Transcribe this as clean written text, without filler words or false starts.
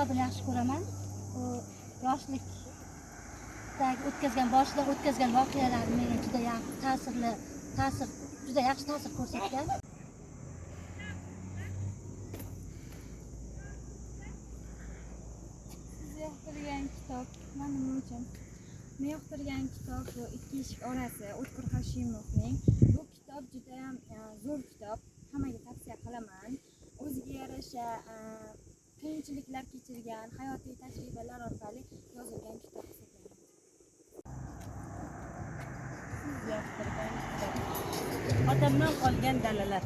kitobini yaxshi ko'raman. U yoshlikdagi boshidan o'tkazgan voqealar menga juda yaxshi ta'sir ko'rsatgan. Siz yoqtirgan kitob nima uchun? Men yoqtirgan kitob bu Ikki eshik orasi O'tkir Hashimovning. Bu kitob juda ham zo'r kitob. Hammaga tavsiya qilaman. O'ziga yarasha qiyinchiliklar kechirgan, hayotiy tajribalar orqali yozilgan kitob hisoblanadi. Siz yoqtirgan kitob. Otamdan qolgan dalalar.